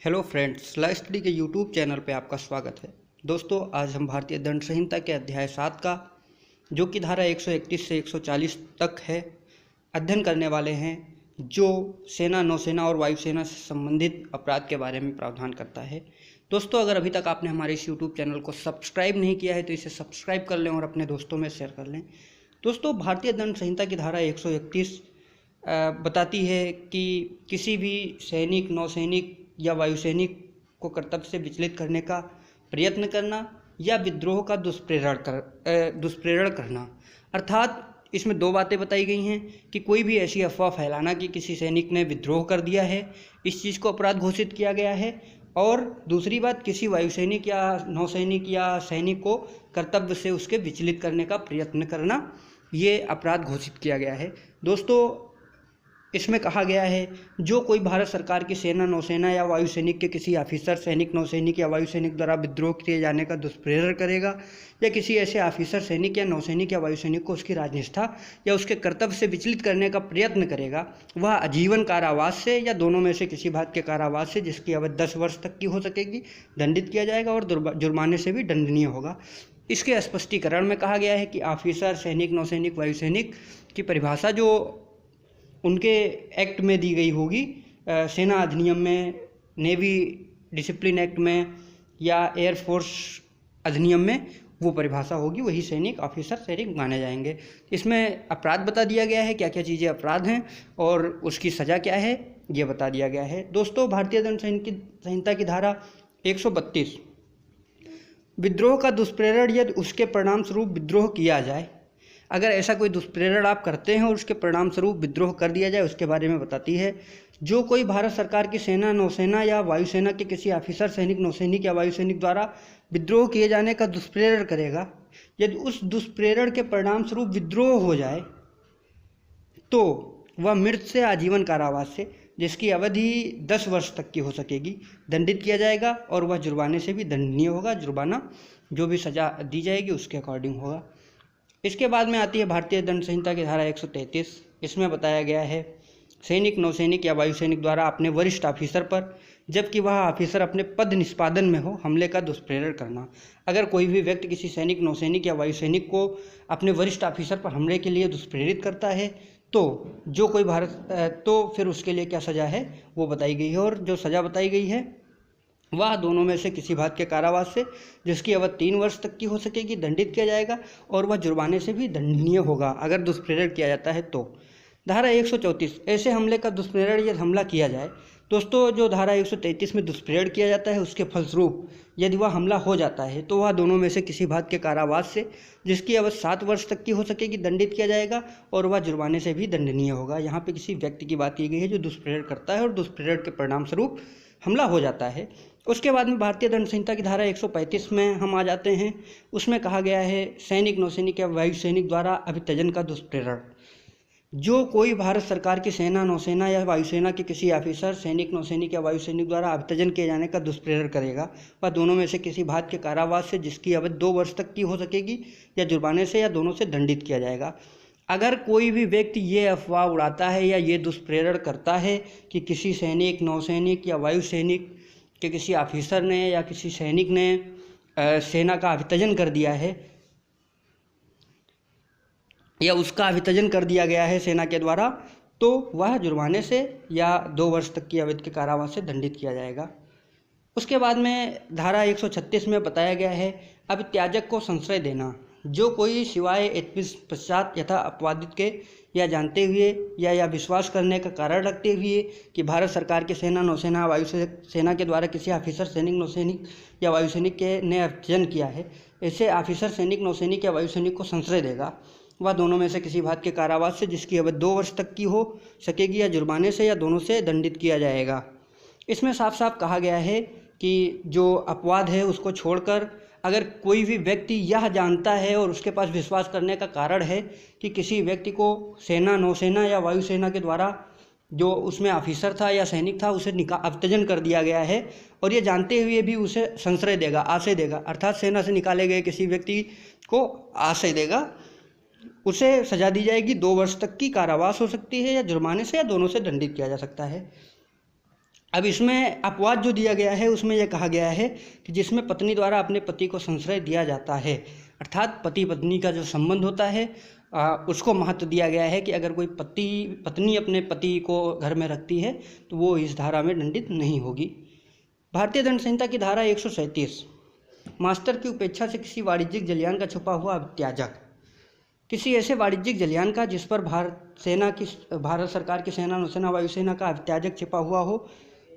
Hello friends, law study के YouTube channel पे आपका स्वागत है। दोस्तों, आज हम भारतीय दंड संहिता के अध्याय 7 का, जो कि धारा 131 से 140 तक है, अध्ययन करने वाले हैं, जो सेना, नौसेना और वायुसेना से संबंधित अपराध के बारे में प्रावधान करता है। दोस्तों, अगर अभी तक आपने हमारे इस यूट्यूब चैनल को सब्सक्राइब नहीं किया है तो इसे सब्सक्राइब कर लें और अपने दोस्तों में शेयर कर लें। दोस्तों, भारतीय दंड संहिता की धारा 131 बताती है कि किसी भी सैनिक, नौसैनिक या वायुसैनिक को कर्तव्य से विचलित करने का प्रयत्न करना या विद्रोह का दुष्प्रेरण करना। अर्थात इसमें दो बातें बताई गई हैं कि कोई भी ऐसी अफवाह फैलाना कि किसी सैनिक ने विद्रोह कर दिया है, इस चीज़ को अपराध घोषित किया गया है। और दूसरी बात, किसी वायुसैनिक या नौसैनिक या सैनिक को कर्तव्य से उसके विचलित करने का प्रयत्न करना, ये अपराध घोषित किया गया है। दोस्तों, इसमें कहा गया है जो कोई भारत सरकार की सेना, नौसेना या वायुसैनिक के किसी ऑफिसर, सैनिक, नौसैनिक या वायुसैनिक द्वारा विद्रोह किए जाने का दुष्प्रेरण करेगा या किसी ऐसे ऑफिसर, सैनिक या नौसैनिक या वायुसैनिक को उसकी राजनिष्ठा या उसके कर्तव्य से विचलित करने का प्रयत्न करेगा, वह आजीवन कारावास से या दोनों में से किसी भाग के कारावास से, जिसकी अवधि 10 वर्ष तक की हो सकेगी, दंडित किया जाएगा और जुर्माने से भी दंडनीय होगा। इसके स्पष्टीकरण में कहा गया है कि ऑफिसर, सैनिक, नौसैनिक, वायुसैनिक की परिभाषा जो उनके एक्ट में दी गई होगी, सेना अधिनियम में, नेवी डिसिप्लिन एक्ट में या एयरफोर्स अधिनियम में वो परिभाषा होगी, वही सैनिक, ऑफिसर, सैनिक माने जाएंगे। इसमें अपराध बता दिया गया है, क्या क्या चीज़ें अपराध हैं और उसकी सज़ा क्या है, ये बता दिया गया है। दोस्तों, भारतीय दंड संहिता की धारा 132, विद्रोह का दुष्प्रेरण यदि उसके परिणाम स्वरूप विद्रोह किया जाए, अगर ऐसा कोई दुष्प्रेरण आप करते हैं और उसके परिणाम स्वरूप विद्रोह कर दिया जाए, उसके बारे में बताती है। जो कोई भारत सरकार की सेना, नौसेना या वायुसेना के किसी ऑफिसर, सैनिक, नौसैनिक या वायुसैनिक द्वारा विद्रोह किए जाने का दुष्प्रेरण करेगा, यदि उस दुष्प्रेरण के परिणाम स्वरूप विद्रोह हो जाए तो वह मृत्यु से आजीवन कारावास से, जिसकी अवधि 10 वर्ष तक की हो सकेगी, दंडित किया जाएगा और वह जुर्माने से भी दंडनीय होगा। जुर्माना जो भी सज़ा दी जाएगी उसके अकॉर्डिंग होगा। इसके बाद में आती है भारतीय दंड संहिता की धारा 133। इसमें बताया गया है सैनिक, नौसैनिक या वायुसैनिक द्वारा अपने वरिष्ठ ऑफिसर पर, जबकि वह ऑफिसर अपने पद निष्पादन में हो, हमले का दुष्प्रेरण करना। अगर कोई भी व्यक्ति किसी सैनिक, नौसैनिक या वायुसैनिक को अपने वरिष्ठ ऑफिसर पर हमले के लिए दुष्प्रेरित करता है तो जो कोई तो फिर उसके लिए क्या सज़ा है वो बताई गई है। और जो सज़ा बताई गई है वह दोनों में से किसी भाग के कारावास से, जिसकी अवधि 3 वर्ष तक की हो सकेगी, दंडित किया जाएगा और वह जुर्माने से भी दंडनीय होगा अगर दुष्प्रेरण किया जाता है तो। धारा 134, ऐसे हमले का दुष्प्रेरण यदि हमला किया जाए। दोस्तों, जो धारा 133 में दुष्प्रेरण किया जाता है उसके फलस्वरूप यदि वह हमला हो जाता है तो वह दोनों में से किसी भाग के कारावास से, जिसकी अवधि 7 वर्ष तक की हो सकेगी, दंडित किया जाएगा और वह जुर्माने से भी दंडनीय होगा। यहाँ पे किसी व्यक्ति की बात की गई है जो दुष्प्रेरण करता है और दुष्प्रेरण के परिणाम स्वरूप हमला हो जाता है। उसके बाद में भारतीय दंड संहिता की धारा 135 में हम आ जाते हैं। उसमें कहा गया है सैनिक, नौसैनिक या वायुसैनिक द्वारा अभित्यजन का दुष्प्रेरण। जो कोई भारत सरकार की सेना, नौसेना या वायुसेना के किसी ऑफिसर, सैनिक, नौसैनिक या वायुसैनिक द्वारा अभित्यजन किए जाने का दुष्प्रेरण करेगा, वह दोनों में से किसी भाग के कारावास से, जिसकी अवधि 2 वर्ष तक की हो सकेगी, या जुर्माने से या दोनों से दंडित किया जाएगा। अगर कोई भी व्यक्ति ये अफवाह उड़ाता है या ये दुष्प्रेरण करता है कि किसी सैनिक, नौसैनिक या वायुसैनिक के किसी ऑफिसर ने या किसी सैनिक ने सेना का अभित्यजन कर दिया है या उसका अभित्यजन कर दिया गया है सेना के द्वारा, तो वह जुर्माने से या 2 वर्ष तक की अवधि के कारावास से दंडित किया जाएगा। उसके बाद में धारा 136 में बताया गया है अभित्याजक को संश्रय देना। जो कोई सिवाय पश्चात यथा अपवादित के या जानते हुए या विश्वास करने का कारण रखते हुए कि भारत सरकार की सेना, नौसेना, वायुसेना के द्वारा किसी ऑफिसर, सैनिक, नौसैनिक या वायुसैनिक के ने अभित्यजन किया है, ऐसे ऑफिसर, सैनिक, नौसैनिक या वायुसैनिक को संश्रय देगा, वह दोनों में से किसी भाग के कारावास से, जिसकी अवधि 2 वर्ष तक की हो सकेगी, या जुर्माने से या दोनों से दंडित किया जाएगा। इसमें साफ साफ कहा गया है कि जो अपवाद है उसको छोड़कर अगर कोई भी व्यक्ति यह जानता है और उसके पास विश्वास करने का कारण है कि किसी व्यक्ति को सेना, नौसेना या वायुसेना के द्वारा जो उसमें ऑफिसर था या सैनिक था उसे अभित्यजन कर दिया गया है, और ये जानते हुए भी उसे संश्रय देगा, आश्रय देगा, अर्थात सेना से निकाले गए किसी व्यक्ति को आश्रय देगा, उसे सजा दी जाएगी। 2 वर्ष तक की कारावास हो सकती है या जुर्माने से या दोनों से दंडित किया जा सकता है। अब इसमें अपवाद जो दिया गया है उसमें यह कहा गया है कि जिसमें पत्नी द्वारा अपने पति को संश्रय दिया जाता है, अर्थात पति पत्नी का जो संबंध होता है उसको महत्व दिया गया है कि अगर कोई पत्नी अपने पति को घर में रखती है तो वो इस धारा में दंडित नहीं होगी। भारतीय दंड संहिता की धारा 137, मास्टर की उपेक्षा से किसी वाणिज्यिक जलयान का छुपा हुआ अत्याजक, किसी ऐसे वाणिज्यिक जलयान का जिस पर भारत सरकार की सेना, नौसेना, वायुसेना का अत्याजक छिपा हुआ हो,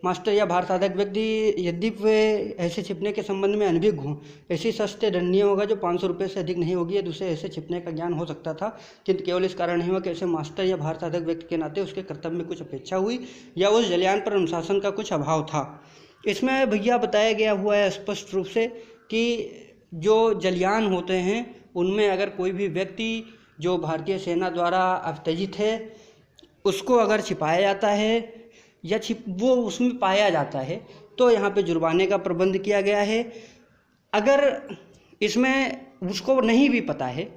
मास्टर या भार साधक व्यक्ति यद्यपि वे ऐसे छिपने के संबंध में अनभिज्ञ हों, ऐसी सस्ते दंडनीय होगा जो 500 रुपये से अधिक नहीं होगी। दूसरे ऐसे छिपने का ज्ञान हो सकता था, किंतु केवल इस कारण नहीं हुआ कि ऐसे मास्टर या भार साधक व्यक्ति के नाते उसके कर्तव्य में कुछ अपेक्षा हुई या उस जलयान पर अनुशासन का कुछ अभाव था। इसमें भैया बताया गया हुआ है स्पष्ट रूप से कि जो जलयान होते हैं उनमें अगर कोई भी व्यक्ति जो भारतीय सेना द्वारा उत्तेजित है उसको अगर छिपाया जाता है या वो उसमें पाया जाता है तो यहाँ पे जुर्माने का प्रबंध किया गया है। अगर इसमें उसको नहीं भी पता है,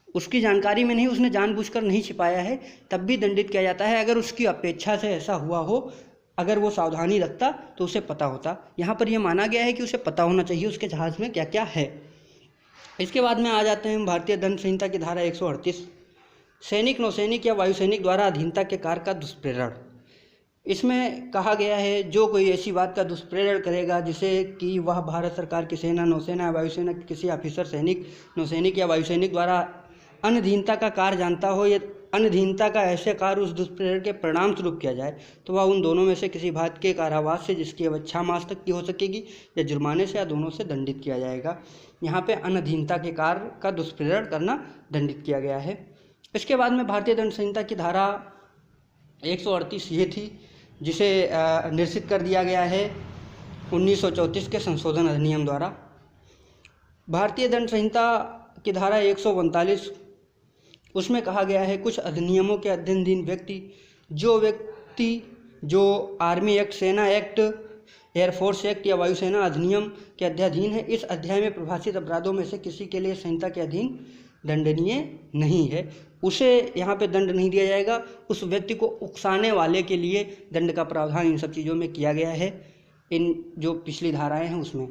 उसकी जानकारी में नहीं, उसने जानबूझकर नहीं छिपाया है, तब भी दंडित किया जाता है। अगर उसकी अपेक्षा से ऐसा हुआ हो, अगर वो सावधानी रखता तो उसे पता होता। यहाँ पर यह माना गया है कि उसे पता होना चाहिए उसके जहाज़ में क्या क्या है। इसके बाद में आ जाते हैं भारतीय दंड संहिता की धारा 138, सैनिक, नौसैनिक या वायुसैनिक द्वारा अधीनता के कार्य का दुष्प्रेरण। इसमें कहा गया है जो कोई ऐसी बात का दुष्प्रेरण करेगा जिसे कि वह भारत सरकार की सेना, नौसेना या वायुसेना के किसी ऑफिसर, सैनिक, नौसैनिक या वायुसैनिक द्वारा अनधीनता का कार्य जानता हो या अनधीनता का ऐसे कार्य उस दुष्प्रेरण के परिणाम स्वरूप किया जाए तो वह उन दोनों में से किसी बात के कारावास से, जिसकी अवधि 6 मास तक की हो सकेगी, या जुर्माने से, या दोनों से दंडित किया जाएगा। यहाँ पे अनधीनता के कार्य का दुष्प्रेरण करना दंडित किया गया है। इसके बाद में भारतीय दंड संहिता की धारा 138 ये थी जिसे निश्चित कर दिया गया है 1934 के संशोधन अधिनियम द्वारा। भारतीय दंड संहिता की धारा 139, उसमें कहा गया है कुछ अधिनियमों के अधीन व्यक्ति जो आर्मी एक्ट, सेना एक्ट, एयरफोर्स एक्ट या वायुसेना अधिनियम के अध्याधीन है, इस अध्याय में प्रभाषित अपराधों में से किसी के लिए संहिता के अधीन दंडनीय नहीं है, उसे यहाँ पे दंड नहीं दिया जाएगा। उस व्यक्ति को उकसाने वाले के लिए दंड का प्रावधान इन सब चीज़ों में किया गया है, इन जो पिछली धाराएं हैं उसमें।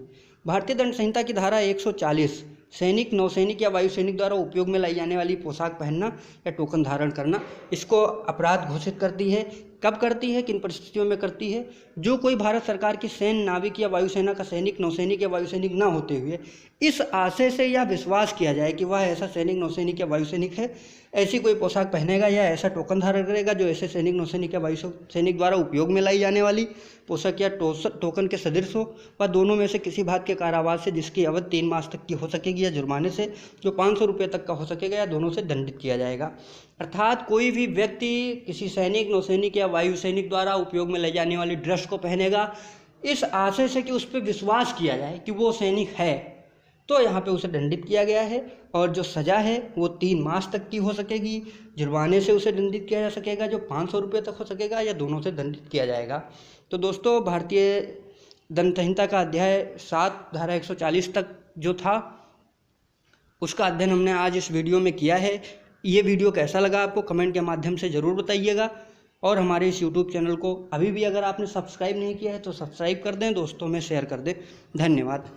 भारतीय दंड संहिता की धारा 140, सैनिक, नौसैनिक या वायुसैनिक द्वारा उपयोग में लाई जाने वाली पोशाक पहनना या टोकन धारण करना, इसको अपराध घोषित करती है। कब करती है, किन परिस्थितियों में करती है? जो कोई भारत सरकार की सैन्य, नाविक या वायुसेना का सैनिक, नौसैनिक या वायुसैनिक न होते हुए इस आशय से यह विश्वास किया जाए कि वह ऐसा सैनिक, नौसैनिक या वायुसैनिक है, ऐसी कोई पोशाक पहनेगा या ऐसा टोकन धारण करेगा जो ऐसे सैनिक, नौसैनिक या वायुसैनिक द्वारा उपयोग में लाई जाने वाली पोशाक या टोकन के सदृश हो, वह दोनों में से किसी बात के कारावास से, जिसकी अवधि 3 मास तक की हो सकेगी, या जुर्माने से जो 500 रुपये तक का हो सकेगा, या दोनों से दंडित किया जाएगा। अर्थात कोई भी व्यक्ति किसी सैनिक, नौसैनिक या वायुसैनिक द्वारा उपयोग में लाई जाने वाली ड्रेस को पहनेगा इस आशय से कि उस पर विश्वास किया जाए कि वो सैनिक है, तो यहाँ पे उसे दंडित किया गया है। और जो सज़ा है वो 3 मास तक की हो सकेगी, जुर्माने से उसे दंडित किया जा सकेगा जो 500 रुपये तक हो सकेगा, या दोनों से दंडित किया जाएगा। तो दोस्तों, भारतीय दंड संहिता का अध्याय 7 धारा 140 तक जो था उसका अध्ययन हमने आज इस वीडियो में किया है। ये वीडियो कैसा लगा आपको कमेंट के माध्यम से ज़रूर बताइएगा, और हमारे इस YouTube चैनल को अभी भी अगर आपने सब्सक्राइब नहीं किया है तो सब्सक्राइब कर दें, दोस्तों में शेयर कर दें। धन्यवाद।